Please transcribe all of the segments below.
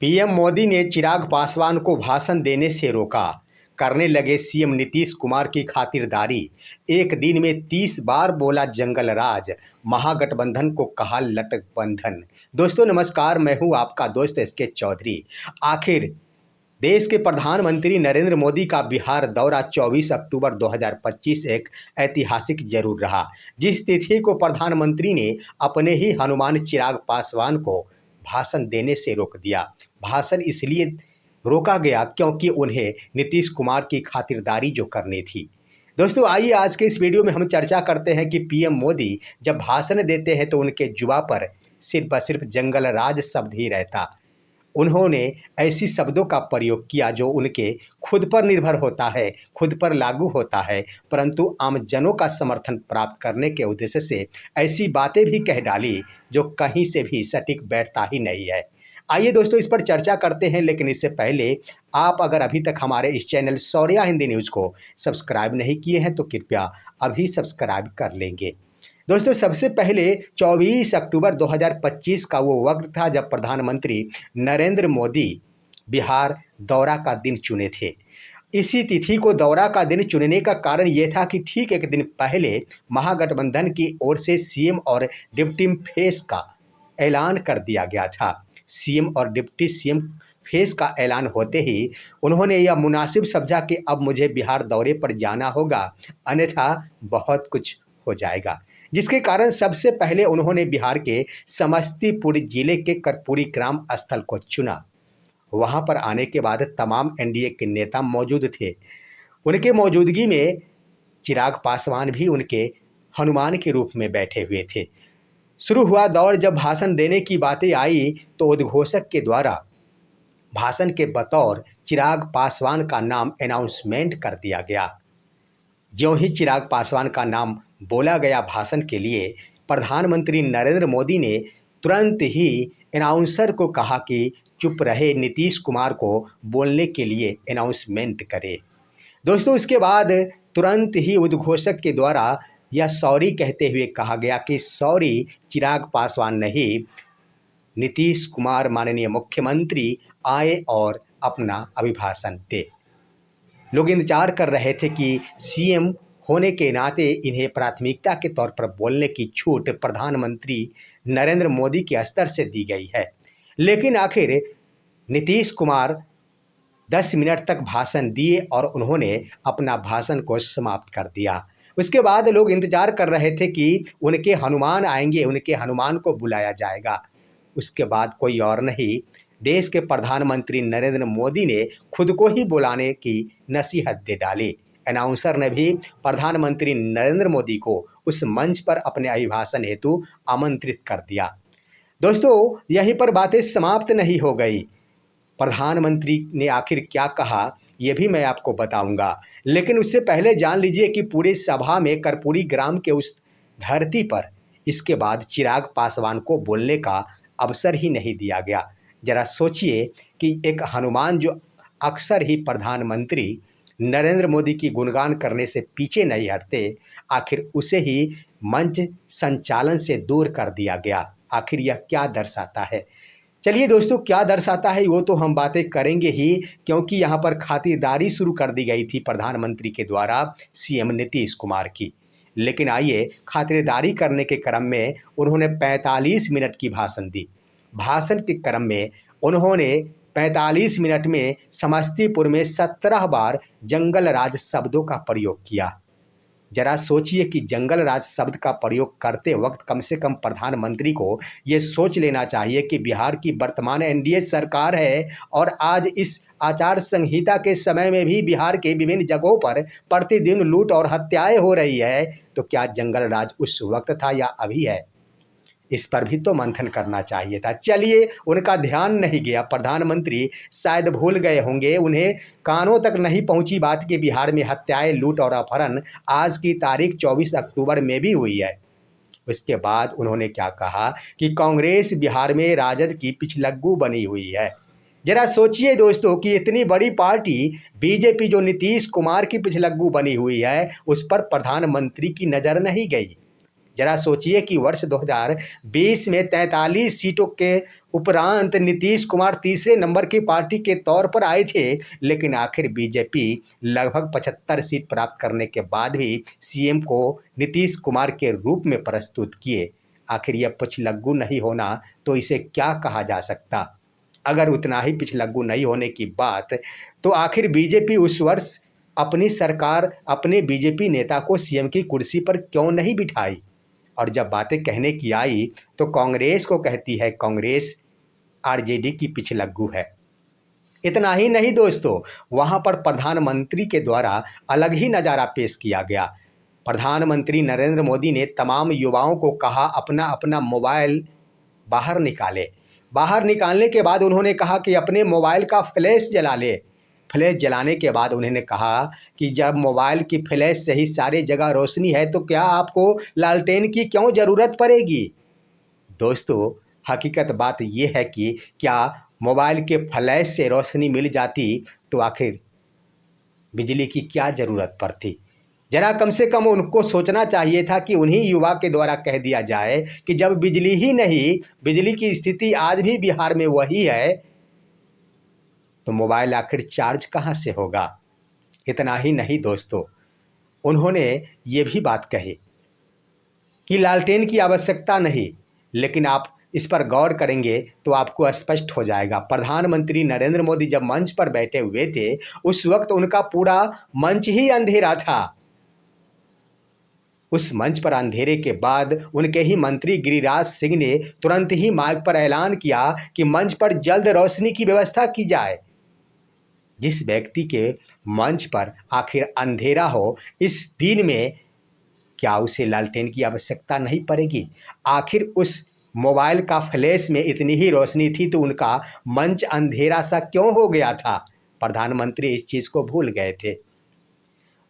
PM Modi ने चिराग पासवान को भाषण देने से रोका, करने लगे सीएम नीतीश कुमार की खातिरदारी। एक दिन में 30 बार बोला जंगल राज, महागठबंधन को कहा लटबंधन। दोस्तों नमस्कार, मैं हूं आपका दोस्त एसके चौधरी। आखिर देश के प्रधानमंत्री नरेंद्र मोदी का बिहार दौरा 24 अक्टूबर 2025 एक ऐतिहासिक जरूर रहा। जिस तिथि को प्रधानमंत्री ने अपने ही हनुमान चिराग पासवान को भाषण देने से रोक दिया। भाषण इसलिए रोका गया क्योंकि उन्हें नीतीश कुमार की खातिरदारी जो करनी थी। दोस्तों आइए आज के इस वीडियो में हम चर्चा करते हैं कि पीएम मोदी जब भाषण देते हैं तो उनके जुबान पर सिर्फ व सिर्फ जंगल राज शब्द ही रहता। उन्होंने ऐसी शब्दों का प्रयोग किया जो उनके खुद पर निर्भर होता है, खुद पर लागू होता है, परंतु आमजनों का समर्थन प्राप्त करने के उद्देश्य से ऐसी बातें भी कह डाली जो कहीं से भी सटीक बैठता ही नहीं है। आइए दोस्तों इस पर चर्चा करते हैं, लेकिन इससे पहले आप अगर अभी तक हमारे इस चैनल शौर्या हिंदी न्यूज़ को सब्सक्राइब नहीं किए हैं तो कृपया अभी सब्सक्राइब कर लेंगे। दोस्तों सबसे पहले 24 अक्टूबर 2025 का वो वक्त था जब प्रधानमंत्री नरेंद्र मोदी बिहार दौरा का दिन चुने थे। इसी तिथि को दौरा का दिन चुनने का कारण ये था कि ठीक एक दिन पहले महागठबंधन की ओर से सीएम और डिप्टी फेस का ऐलान कर दिया गया था। सीएम और डिप्टी सीएम फेस का ऐलान होते ही उन्होंने यह मुनासिब समझा कि अब मुझे बिहार दौरे पर जाना होगा, अन्यथा बहुत कुछ हो जाएगा। जिसके कारण सबसे पहले उन्होंने बिहार के समस्तीपुर जिले के कर्पूरी ग्राम स्थल को चुना। वहां पर आने के बाद तमाम एनडीए के नेता मौजूद थे। उनके मौजूदगी में चिराग पासवान भी उनके हनुमान के रूप में बैठे हुए थे। शुरू हुआ दौर। जब भाषण देने की बातें आई तो उद्घोषक के द्वारा भाषण के बतौर चिराग पासवान का नाम अनाउंसमेंट कर दिया गया। ज्यों ही चिराग पासवान का नाम बोला गया भाषण के लिए, प्रधानमंत्री नरेंद्र मोदी ने तुरंत ही अनाउंसर को कहा कि चुप रहे, नीतीश कुमार को बोलने के लिए अनाउंसमेंट करे। दोस्तों इसके बाद तुरंत ही उद्घोषक के द्वारा यह सॉरी कहते हुए कहा गया कि सॉरी, चिराग पासवान नहीं, नीतीश कुमार माननीय मुख्यमंत्री आए और अपना अभिभाषण दे। लोग इंतजार कर रहे थे कि सीएम होने के नाते इन्हें प्राथमिकता के तौर पर बोलने की छूट प्रधानमंत्री नरेंद्र मोदी के स्तर से दी गई है। लेकिन आखिर नीतीश कुमार 10 मिनट तक भाषण दिए और उन्होंने अपना भाषण को समाप्त कर दिया। उसके बाद लोग इंतजार कर रहे थे कि उनके हनुमान आएंगे, उनके हनुमान को बुलाया जाएगा। उसके बाद कोई और नहीं, देश के प्रधानमंत्री नरेंद्र मोदी ने खुद को ही बुलाने की नसीहत दे डाली। अनाउंसर ने भी प्रधानमंत्री नरेंद्र मोदी को उस मंच पर अपने अभिभाषण हेतु आमंत्रित कर दिया। दोस्तों यहीं पर बातें समाप्त नहीं हो गई। प्रधानमंत्री ने आखिर क्या कहा ये भी मैं आपको बताऊंगा, लेकिन उससे पहले जान लीजिए कि पूरी सभा में कर्पूरी ग्राम के उस धरती पर इसके बाद चिराग पासवान को बोलने का अवसर ही नहीं दिया गया। जरा सोचिए कि एक हनुमान जो अक्सर ही प्रधानमंत्री नरेंद्र मोदी की गुणगान करने से पीछे नहीं हटते, आखिर उसे ही मंच संचालन से दूर कर दिया गया। आखिर यह क्या दर्शाता है? चलिए दोस्तों, क्या दर्शाता है वो तो हम बातें करेंगे ही, क्योंकि यहाँ पर खातिरदारी शुरू कर दी गई थी प्रधानमंत्री के द्वारा सीएम नीतीश कुमार की। लेकिन आइए, खातिरदारी करने के क्रम में उन्होंने 45 मिनट की भाषण दी। भाषण के क्रम में उन्होंने 45 मिनट में समस्तीपुर में 17 बार जंगल राज शब्दों का प्रयोग किया। जरा सोचिए कि जंगल राज शब्द का प्रयोग करते वक्त कम से कम प्रधानमंत्री को ये सोच लेना चाहिए कि बिहार की वर्तमान एनडीए सरकार है और आज इस आचार संहिता के समय में भी बिहार के विभिन्न जगहों पर प्रतिदिन लूट और हत्याएं हो रही है। तो क्या जंगल राज उस वक्त था या अभी है? इस पर भी तो मंथन करना चाहिए था। चलिए, उनका ध्यान नहीं गया। प्रधानमंत्री शायद भूल गए होंगे, उन्हें कानों तक नहीं पहुंची बात कि बिहार में हत्याएं, लूट और अपहरण आज की तारीख 24 अक्टूबर में भी हुई है। उसके बाद उन्होंने क्या कहा कि कांग्रेस बिहार में राजद की पिछलग्गू बनी हुई है। जरा सोचिए दोस्तों कि इतनी बड़ी पार्टी बीजेपी जो नीतीश कुमार की पिछलग्गू बनी हुई है, उस पर प्रधानमंत्री की नज़र नहीं गई। जरा सोचिए कि वर्ष 2020 में 43 सीटों के उपरांत नीतीश कुमार तीसरे नंबर की पार्टी के तौर पर आए थे, लेकिन आखिर बीजेपी लगभग 75 सीट प्राप्त करने के बाद भी सीएम को नीतीश कुमार के रूप में प्रस्तुत किए। आखिर यह पिछलग्गू नहीं होना तो इसे क्या कहा जा सकता? अगर उतना ही पिछलग्गू नहीं होने की बात, तो आखिर बीजेपी उस वर्ष अपनी सरकार अपने बीजेपी नेता को सीएम की कुर्सी पर क्यों नहीं बिठाई? और जब बातें कहने की आई तो कांग्रेस को कहती है कांग्रेस आरजेडी की पिछलग्गू है। इतना ही नहीं दोस्तों, वहां पर प्रधानमंत्री के द्वारा अलग ही नज़ारा पेश किया गया। प्रधानमंत्री नरेंद्र मोदी ने तमाम युवाओं को कहा अपना अपना मोबाइल बाहर निकाले। बाहर निकालने के बाद उन्होंने कहा कि अपने मोबाइल का फ्लैश जला ले। फ्लैश जलाने के बाद उन्होंने कहा कि जब मोबाइल की फ्लैश से ही सारे जगह रोशनी है तो क्या आपको लालटेन की क्यों ज़रूरत पड़ेगी? दोस्तों, हकीकत बात यह है कि क्या मोबाइल के फ्लैश से रोशनी मिल जाती तो आखिर बिजली की क्या ज़रूरत पड़ती? जरा कम से कम उनको सोचना चाहिए था कि उन्हीं युवा के द्वारा कह दिया जाए कि जब बिजली ही नहीं, बिजली की स्थिति आज भी बिहार में वही है, तो मोबाइल आखिर चार्ज कहाँ से होगा? इतना ही नहीं दोस्तों, उन्होंने ये भी बात कही कि लालटेन की आवश्यकता नहीं, लेकिन आप इस पर गौर करेंगे तो आपको स्पष्ट हो जाएगा। प्रधानमंत्री नरेंद्र मोदी जब मंच पर बैठे हुए थे, उस वक्त उनका पूरा मंच ही अंधेरा था। उस मंच पर अंधेरे के बाद उनके ही मंत्री गिरिराज सिंह ने तुरंत ही माइक पर ऐलान किया कि मंच पर जल्द रोशनी की व्यवस्था की जाए। जिस व्यक्ति के मंच पर आखिर अंधेरा हो, इस दिन में क्या उसे लालटेन की आवश्यकता नहीं पड़ेगी? आखिर उस मोबाइल का फ्लैश में इतनी ही रोशनी थी तो उनका मंच अंधेरा सा क्यों हो गया था? प्रधानमंत्री इस चीज़ को भूल गए थे।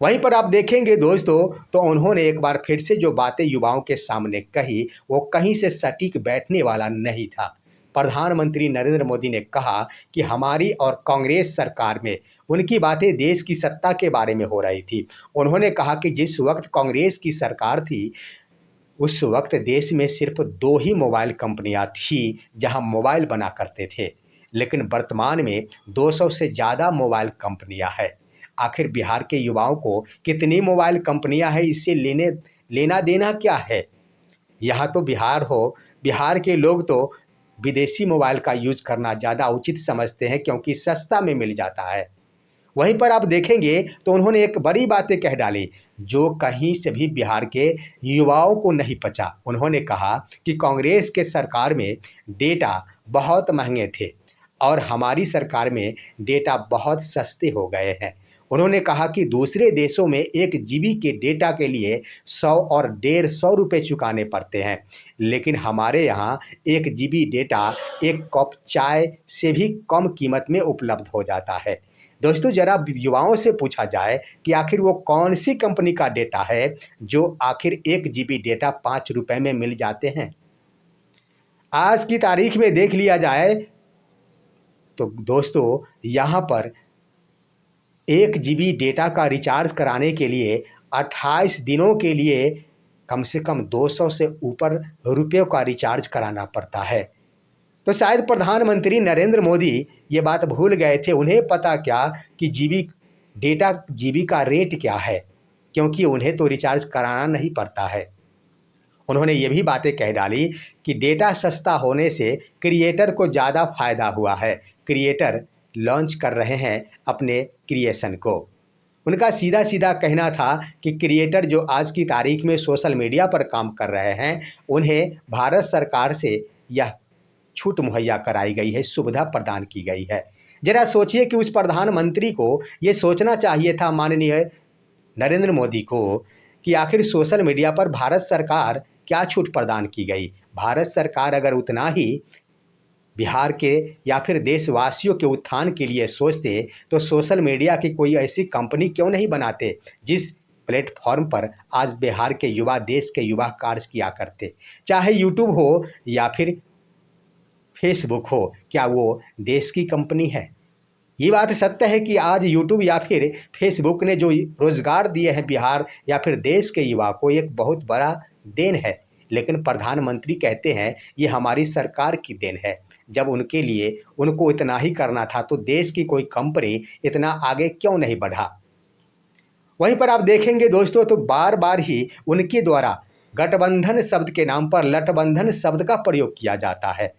वहीं पर आप देखेंगे दोस्तों, तो उन्होंने एक बार फिर से जो बातें युवाओं के सामने कही, वो कहीं से सटीक बैठने वाला नहीं था। प्रधानमंत्री नरेंद्र मोदी ने कहा कि हमारी और कांग्रेस सरकार में उनकी बातें देश की सत्ता के बारे में हो रही थी। उन्होंने कहा कि जिस वक्त कांग्रेस की सरकार थी, उस वक्त देश में सिर्फ 2 ही मोबाइल कंपनियां थी जहां मोबाइल बना करते थे, लेकिन वर्तमान में 200 से ज़्यादा मोबाइल कंपनियां हैं। आखिर बिहार के युवाओं को कितनी मोबाइल कंपनियां हैं, इससे लेना देना क्या है? यहाँ तो बिहार के लोग तो विदेशी मोबाइल का यूज करना ज़्यादा उचित समझते हैं क्योंकि सस्ता में मिल जाता है। वहीं पर आप देखेंगे तो उन्होंने एक बड़ी बातें कह डाली जो कहीं से भी बिहार के युवाओं को नहीं पचा। उन्होंने कहा कि कांग्रेस के सरकार में डेटा बहुत महंगे थे और हमारी सरकार में डेटा बहुत सस्ते हो गए हैं। उन्होंने कहा कि दूसरे देशों में 1 जीबी के डेटा के लिए 100 और 150 रुपये चुकाने पड़ते हैं, लेकिन हमारे यहाँ 1 जीबी डेटा एक कप चाय से भी कम कीमत में उपलब्ध हो जाता है। दोस्तों, जरा युवाओं से पूछा जाए कि आखिर वो कौन सी कंपनी का डेटा है जो आखिर 1 जीबी डेटा 5 रुपए में मिल जाते हैं? आज की तारीख में देख लिया जाए तो दोस्तों, यहाँ पर 1 जीबी डेटा का रिचार्ज कराने के लिए 28 दिनों के लिए कम से कम 200 से ऊपर रुपयों का रिचार्ज कराना पड़ता है। तो शायद प्रधानमंत्री नरेंद्र मोदी ये बात भूल गए थे। उन्हें पता क्या कि जीबी का रेट क्या है, क्योंकि उन्हें तो रिचार्ज कराना नहीं पड़ता है। उन्होंने ये भी बातें कह डाली कि डेटा सस्ता होने से क्रिएटर को ज़्यादा फायदा हुआ है। क्रिएटर लॉन्च कर रहे हैं अपने क्रिएशन को। उनका सीधा सीधा कहना था कि क्रिएटर जो आज की तारीख में सोशल मीडिया पर काम कर रहे हैं, उन्हें भारत सरकार से यह छूट मुहैया कराई गई है, सुविधा प्रदान की गई है। जरा सोचिए कि उस प्रधानमंत्री को ये सोचना चाहिए था, माननीय नरेंद्र मोदी को, कि आखिर सोशल मीडिया पर भारत सरकार क्या छूट प्रदान की गई। भारत सरकार अगर उतना ही बिहार के या फिर देशवासियों के उत्थान के लिए सोचते तो सोशल मीडिया की कोई ऐसी कंपनी क्यों नहीं बनाते जिस प्लेटफॉर्म पर आज बिहार के युवा, देश के युवा कार्य किया करते। चाहे यूट्यूब हो या फिर फेसबुक हो, क्या वो देश की कंपनी है? ये बात सत्य है कि आज यूट्यूब या फिर फेसबुक ने जो रोज़गार दिए हैं बिहार या फिर देश के युवा को, एक बहुत बड़ा देन है, लेकिन प्रधानमंत्री कहते हैं ये हमारी सरकार की देन है। जब उनके लिए उनको इतना ही करना था तो देश की कोई कंपनी इतना आगे क्यों नहीं बढ़ा। वहीं पर आप देखेंगे दोस्तों तो बार बार ही उनके द्वारा गठबंधन शब्द के नाम पर लठबंधन शब्द का प्रयोग किया जाता है।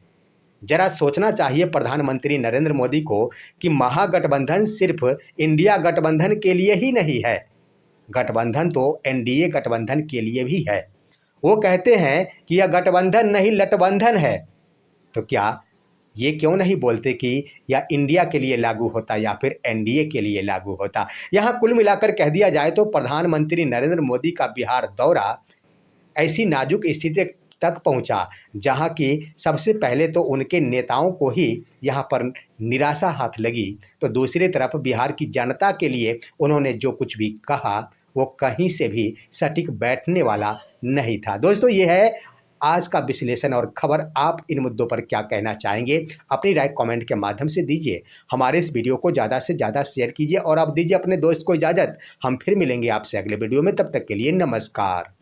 जरा सोचना चाहिए प्रधानमंत्री नरेंद्र मोदी को कि महागठबंधन सिर्फ इंडिया गठबंधन के लिए ही नहीं है, गठबंधन तो एनडीए गठबंधन के लिए भी है। वो कहते हैं कि यह गठबंधन नहीं लठबंधन है, तो क्या ये क्यों नहीं बोलते कि यह इंडिया के लिए लागू होता या फिर एनडीए के लिए लागू होता। यहाँ कुल मिलाकर कह दिया जाए तो प्रधानमंत्री नरेंद्र मोदी का बिहार दौरा ऐसी नाजुक स्थिति तक पहुंचा जहां की सबसे पहले तो उनके नेताओं को ही यहां पर निराशा हाथ लगी, तो दूसरी तरफ बिहार की जनता के लिए उन्होंने जो कुछ भी कहा वो कहीं से भी सटीक बैठने वाला नहीं था। दोस्तों ये है आज का विश्लेषण और खबर। आप इन मुद्दों पर क्या कहना चाहेंगे, अपनी राय कमेंट के माध्यम से दीजिए। हमारे इस वीडियो को ज़्यादा से ज़्यादा शेयर कीजिए और आप दीजिए अपने दोस्त को इजाज़त। हम फिर मिलेंगे आपसे अगले वीडियो में, तब तक के लिए नमस्कार।